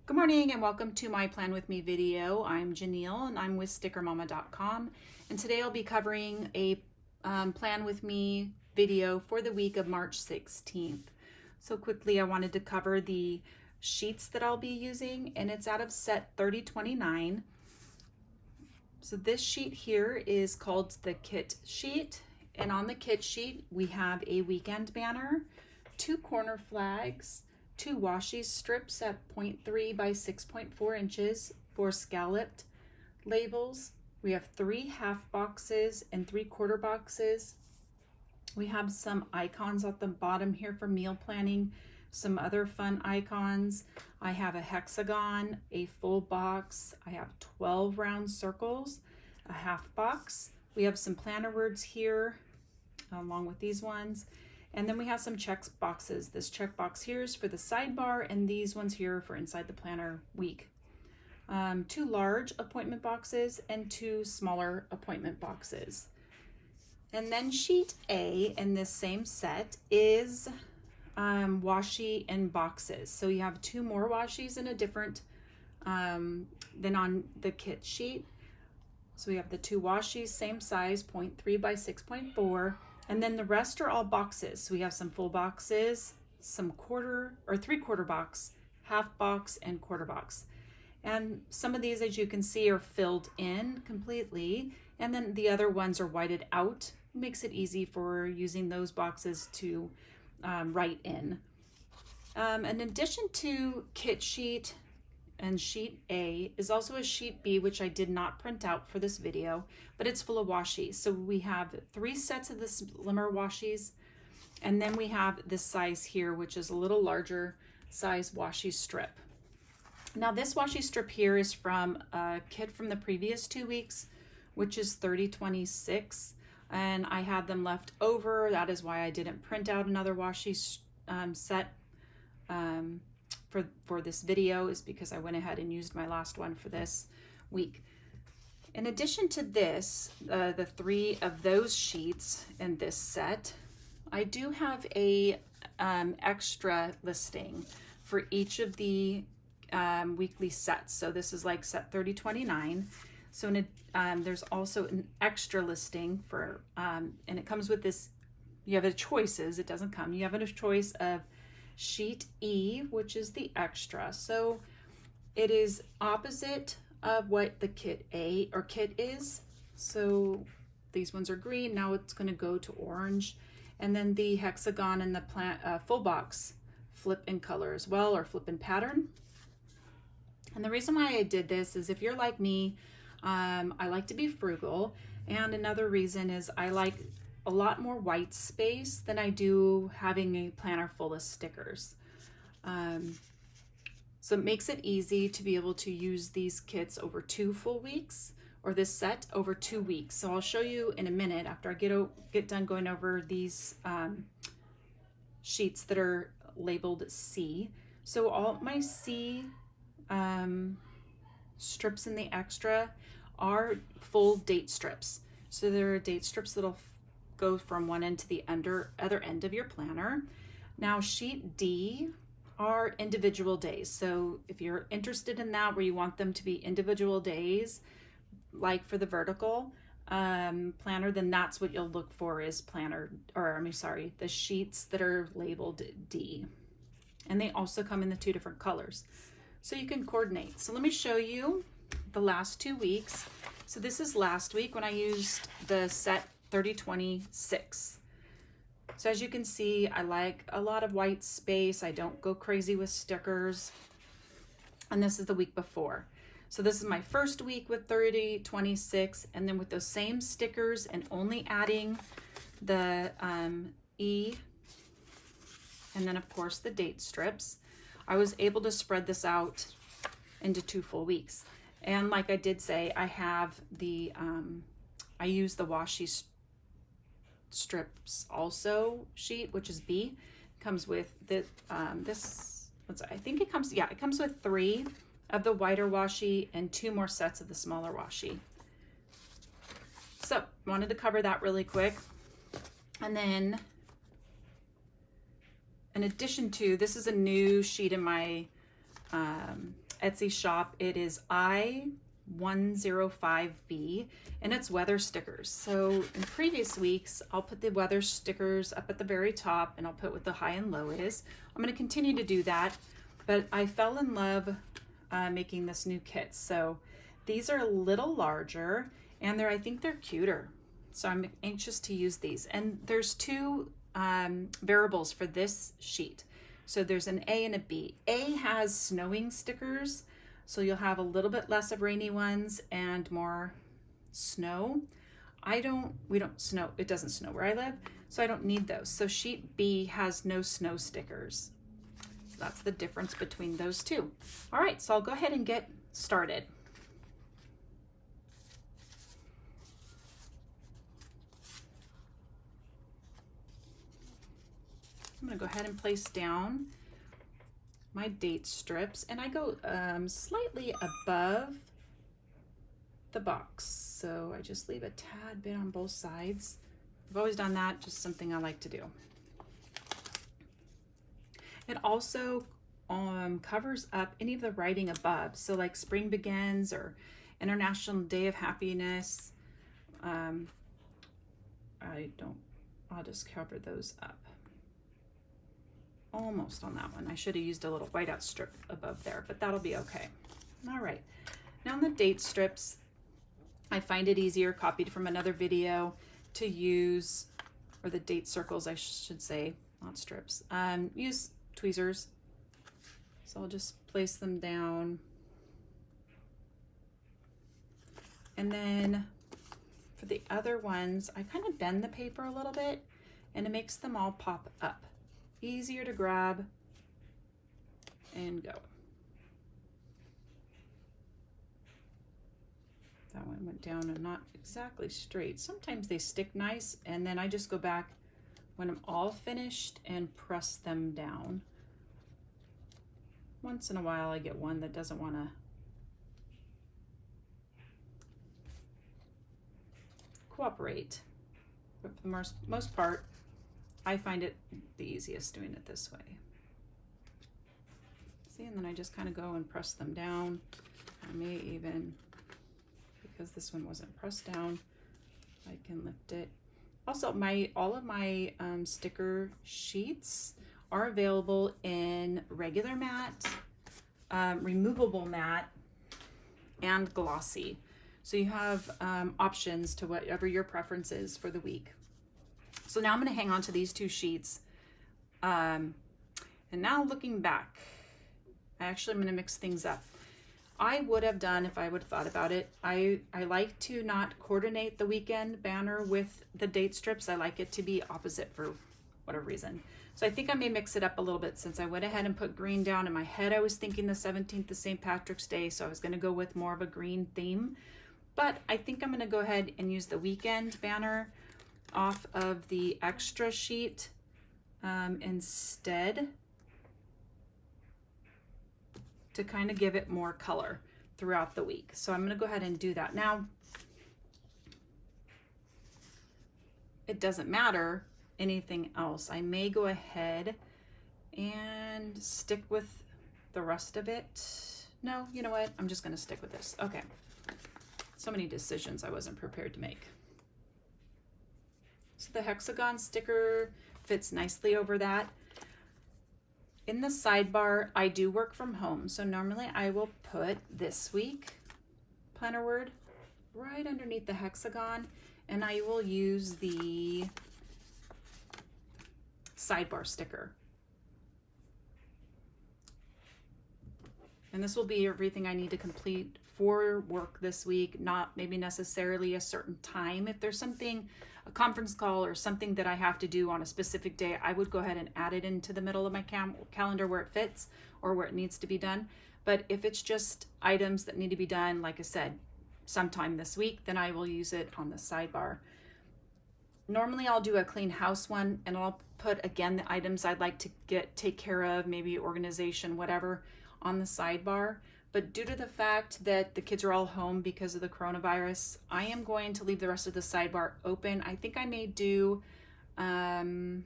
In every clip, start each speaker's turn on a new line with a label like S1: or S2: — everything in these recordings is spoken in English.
S1: Good morning and welcome to my Plan With Me video. I'm Janelle and I'm with stickermama.com, and today I'll be covering a Plan With Me video for the week of March 16th. So quickly, I wanted to cover the sheets that I'll be using, and it's out of set 3029. So this sheet here is called the kit sheet, and on the kit sheet we have a weekend banner, 2 corner flags, 2 washi strips at 0.3 by 6.4 inches for scalloped labels. We have 3 half boxes and 3 quarter boxes. We have some icons at the bottom here for meal planning, some other fun icons. I have a hexagon, a full box. I have 12 round circles, a half box. We have some planner words here along with these ones. And then we have some check boxes. This check box here is for the sidebar, and these ones here for inside the planner week. 2 large appointment boxes and 2 smaller appointment boxes. And then sheet A in this same set is washi and boxes. So you have 2 more washis in a different than on the kit sheet. So we have the 2 washis, same size, 0.3 by 6.4. And then the rest are all boxes. So we have some full boxes, some quarter or 3/4 box, half box, and quarter box. And some of these, as you can see, are filled in completely. And then the other ones are whited out. It makes it easy for using those boxes to write in. In addition to kit sheet and sheet A is also a sheet B, which I did not print out for this video, but it's full of washi. So we have 3 sets of the slimmer washis, and then we have this size here, which is a little larger size washi strip. Now this washi strip here is from a kit from the previous 2 weeks, which is 3026, and I had them left over. That is why I didn't print out another washi set for this video, is because I went ahead and used my last one for this week. In addition to this, the 3 of those sheets in this set, I do have a extra listing for each of the weekly sets. So this is like set 3029. So there's also an extra listing for, and it comes with this, you have a choices, it doesn't come, you have a choice of sheet E, which is the extra. So it is opposite of what the kit A or kit is. So these ones are green, now it's going to go to orange. And then the hexagon and the full box flip in color as well, or flip in pattern. And the reason why I did this is, if you're like me, I like to be frugal, and another reason is I like a lot more white space than I do having a planner full of stickers. So it makes it easy to be able to use these kits over 2 full weeks, or this set over 2 weeks. So I'll show you in a minute after I get done going over these sheets that are labeled C. So all my C strips in the extra are full date strips. So there are date strips that'll go from one end to the other end of your planner. Now sheet D are individual days. So if you're interested in that, where you want them to be individual days, like for the vertical planner, then that's what you'll look for, is the sheets that are labeled D. And they also come in the 2 different colors, so you can coordinate. So let me show you the last 2 weeks. So this is last week when I used the set 3026. So as you can see, I like a lot of white space. I don't go crazy with stickers. And this is the week before. So this is my first week with 3026, and then with those same stickers and only adding the E, and then of course the date strips, I was able to spread this out into 2 full weeks. And like I did say, I have the I use the washi strips also sheet, which is B. It comes with the it comes with 3 of the whiter washi and 2 more sets of the smaller washi. So wanted to cover that really quick. And then in addition to, this is a new sheet in my Etsy shop. It is I105B, and it's weather stickers. So in previous weeks, I'll put the weather stickers up at the very top, and I'll put what the high and low is. I'm going to continue to do that, but I fell in love making this new kit. So these are a little larger, and I think they're cuter. So I'm anxious to use these. And there's two variables for this sheet. So there's an A and a B. A has snowing stickers, so you'll have a little bit less of rainy ones and more snow. We don't snow, it doesn't snow where I live, so I don't need those. So sheet B has no snow stickers. So that's the difference between those two. All right, so I'll go ahead and get started. I'm gonna go ahead and place down my date strips, and I go slightly above the box. So I just leave a tad bit on both sides. I've always done that, just something I like to do. It also covers up any of the writing above. So like Spring Begins or International Day of Happiness. I'll just cover those up. Almost on that one. I should have used a little whiteout strip above there, but that'll be okay. All right, now on the date strips, I find it easier, copied from another video, to use, or the date circles I should say, not strips, use tweezers. So I'll just place them down. And then for the other ones, I kind of bend the paper a little bit, and it makes them all pop up. Easier to grab and go. That one went down and not exactly straight. Sometimes they stick nice, and then I just go back when I'm all finished and press them down. Once in a while I get one that doesn't want to cooperate, but for the most part, I find it the easiest doing it this way. See, and then I just kind of go and press them down. I may even, because this one wasn't pressed down, I can lift it. Also, all of my sticker sheets are available in regular matte, removable matte, and glossy. So you have options to whatever your preference is for the week. So now I'm going to hang on to these two sheets. And now looking back, I'm going to mix things up. I would have done, if I would have thought about it, I like to not coordinate the weekend banner with the date strips. I like it to be opposite for whatever reason. So I think I may mix it up a little bit, since I went ahead and put green down. In my head, I was thinking the 17th is St. Patrick's Day, so I was going to go with more of a green theme. But I think I'm going to go ahead and use the weekend banner off of the extra sheet instead, to kind of give it more color throughout the week. So I'm going to go ahead and do that. Now, it doesn't matter anything else. I may go ahead and stick with the rest of it. No, you know what? I'm just going to stick with this. Okay. So many decisions I wasn't prepared to make. So the hexagon sticker fits nicely over that. In the sidebar, I do work from home, so normally I will put this week planner word right underneath the hexagon, and I will use the sidebar sticker. And this will be everything I need to complete for work this week, not maybe necessarily a certain time. If there's something, a conference call or something that I have to do on a specific day, I would go ahead and add it into the middle of my calendar where it fits or where it needs to be done. But if it's just items that need to be done, like I said, sometime this week, then I will use it on the sidebar. Normally I'll do a clean house one, and I'll put again the items I'd like to take care of, maybe organization, whatever, on the sidebar. But due to the fact that the kids are all home because of the coronavirus, I am going to leave the rest of the sidebar open. I think I may do some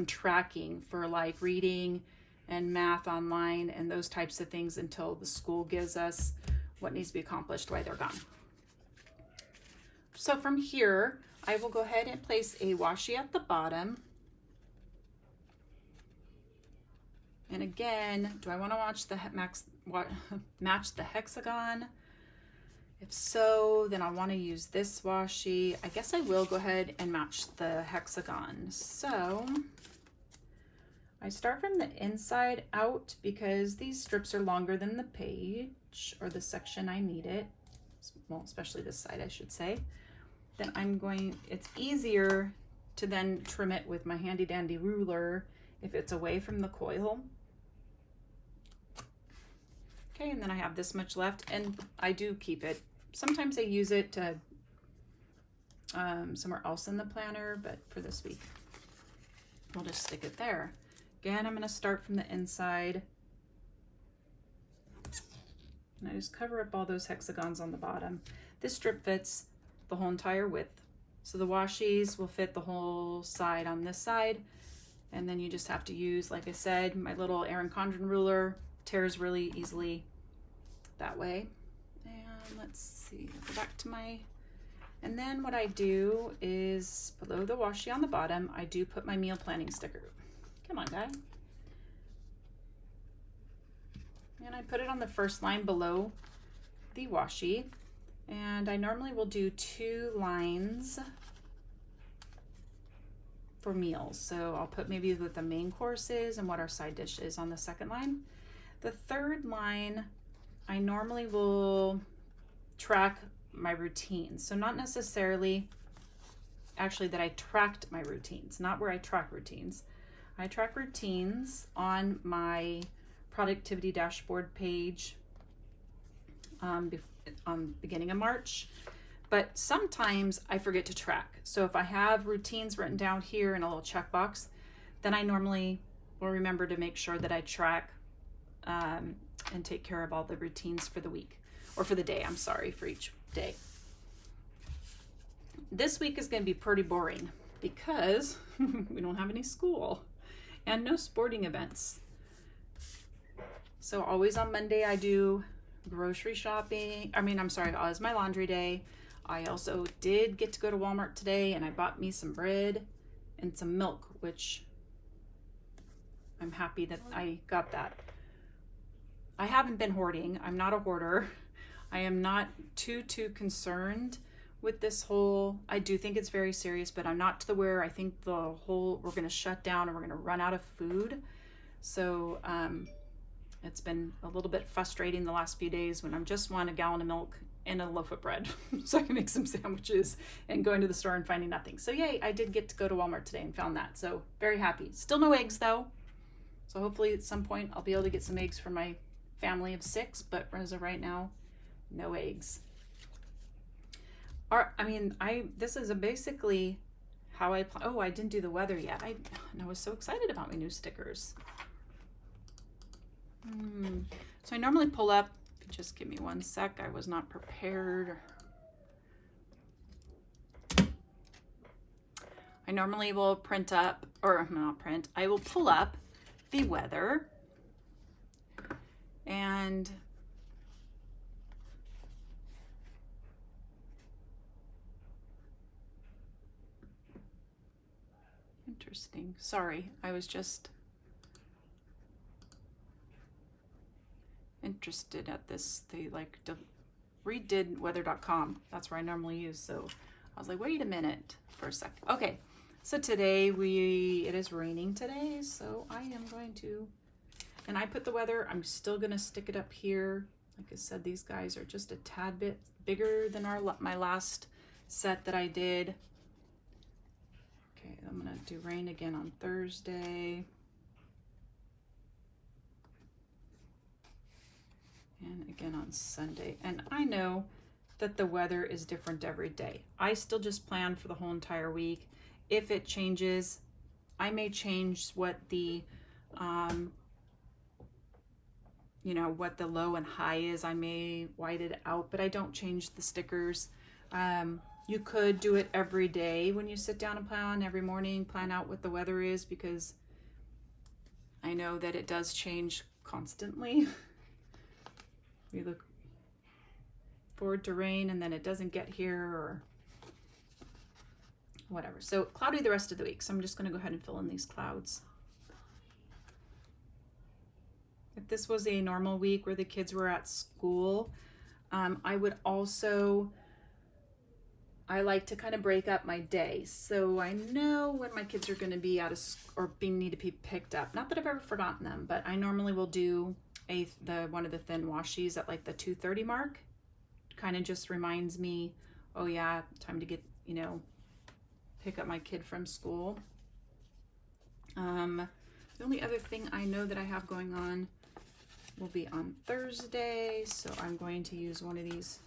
S1: tracking for like reading and math online and those types of things until the school gives us what needs to be accomplished while they're gone. So from here, I will go ahead and place a washi at the bottom. And again, do I want to match the hexagon? If so, then I want to use this washi. I guess I will go ahead and match the hexagon. So I start from the inside out because these strips are longer than the page or the section I need it. Well, especially this side, I should say. Then it's easier to then trim it with my handy dandy ruler if it's away from the coil. Okay, and then I have this much left, and I do keep it. Sometimes I use it to somewhere else in the planner, but for this week, we'll just stick it there. Again, I'm gonna start from the inside, and I just cover up all those hexagons on the bottom. This strip fits the whole entire width. So the washies will fit the whole side on this side, and then you just have to use, like I said, my little Erin Condren ruler. Tears really easily that way. And let's see, go back to and then what I do is below the washi on the bottom, I do put my meal planning sticker. Come on, guy. And I put it on the first line below the washi. And I normally will do 2 lines for meals. So I'll put maybe what the main course is and what our side dish is on the second line. The third line, I normally will track my routines. So not necessarily actually that I tracked my routines, not where I track routines. I track routines on my productivity dashboard page on beginning of March, but sometimes I forget to track. So if I have routines written down here in a little checkbox, then I normally will remember to make sure that I track and take care of all the routines for the week, or for the day, I'm sorry, for each day. This week is going to be pretty boring because we don't have any school and no sporting events. So always on Monday I do grocery shopping. It's my laundry day. I also did get to go to Walmart today and I bought me some bread and some milk, which I'm happy that I got that. I haven't been hoarding. I'm not a hoarder. I am not too concerned with this whole, I do think it's very serious, but I'm not to the where I think we're going to shut down and we're going to run out of food. So it's been a little bit frustrating the last few days when I just want a gallon of milk and a loaf of bread so I can make some sandwiches and going to the store and finding nothing. So yay, I did get to go to Walmart today and found that. So very happy. Still no eggs though. So hopefully at some point I'll be able to get some eggs for my family of 6, but as of right now, no eggs. This is basically how I plan. Oh, I didn't do the weather yet. I was so excited about my new stickers. So I normally pull up, just give me one sec. I was not prepared. I normally will I will pull up the weather and interesting. Sorry, I was just interested at this. They redid weather.com. That's where I normally use. So I was like, wait a minute for a sec. Okay, so today it is raining today. So I am going to, and I put the weather, I'm still going to stick it up here. Like I said, these guys are just a tad bit bigger than my last set that I did. Okay, I'm going to do rain again on Thursday. And again on Sunday. And I know that the weather is different every day. I still just plan for the whole entire week. If it changes, I may change what the what the low and high is. I may white it out, but I don't change the stickers. You could do it every day when you sit down and plan, every morning, plan out what the weather is, because I know that it does change constantly. We look forward to rain and then it doesn't get here or whatever. So cloudy the rest of the week. So I'm just going to go ahead and fill in these clouds. If this was a normal week where the kids were at school, I would also, I like to kind of break up my day. So I know when my kids are going to be out of or need to be picked up. Not that I've ever forgotten them, but I normally will do one of the thin washies at like the 2:30 mark. Kind of just reminds me, oh yeah, time to get, you know, pick up my kid from school. The only other thing I know that I have going on will be on Thursday, so I'm going to use one of these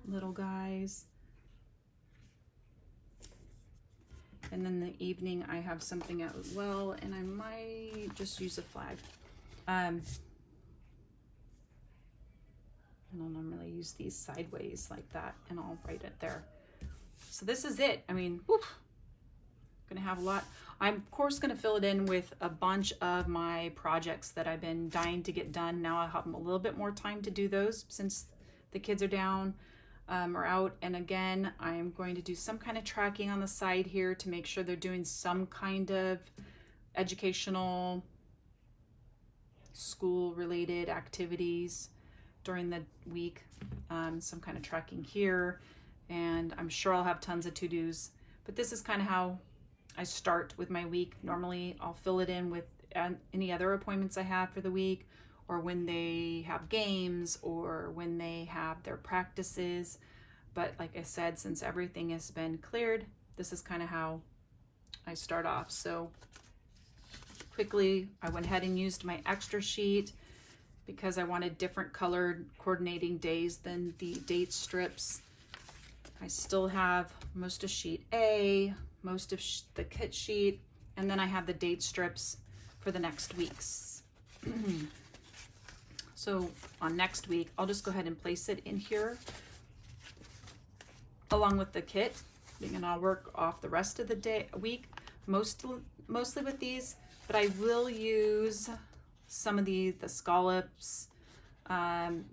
S1: little guys. And then the evening I have something out as well, and I might just use a flag. And I'll normally use these sideways like that, and I'll write it there. So this is it. I mean, whew, gonna have a lot. I'm of course gonna fill it in with a bunch of my projects that I've been dying to get done. Now I have a little bit more time to do those since the kids are down or out. And again, I'm going to do some kind of tracking on the side here to make sure they're doing some kind of educational, school related activities during the week. Some kind of tracking here, and I'm sure I'll have tons of to-dos, but this is kind of how I start with my week. Normally I'll fill it in with any other appointments I have for the week, or when they have games, or when they have their practices. But like I said, since everything has been cleared, this is kind of how I start off. So quickly, I went ahead and used my extra sheet because I wanted different colored coordinating days than the date strips. I still have most of sheet A, most of the kit sheet, and then I have the date strips for the next weeks. So on next week, I'll just go ahead and place it in here along with the kit, and I'll work off the rest of the week, mostly with these, but I will use some of the scallops,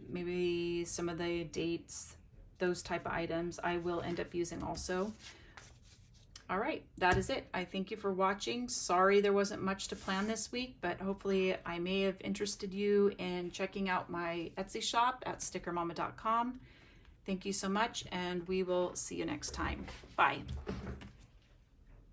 S1: maybe some of the dates, those type of items I will end up using also. All right, that is it. I thank you for watching. Sorry there wasn't much to plan this week, but hopefully I may have interested you in checking out my Etsy shop at stickermama.com. Thank you so much, and we will see you next time. Bye.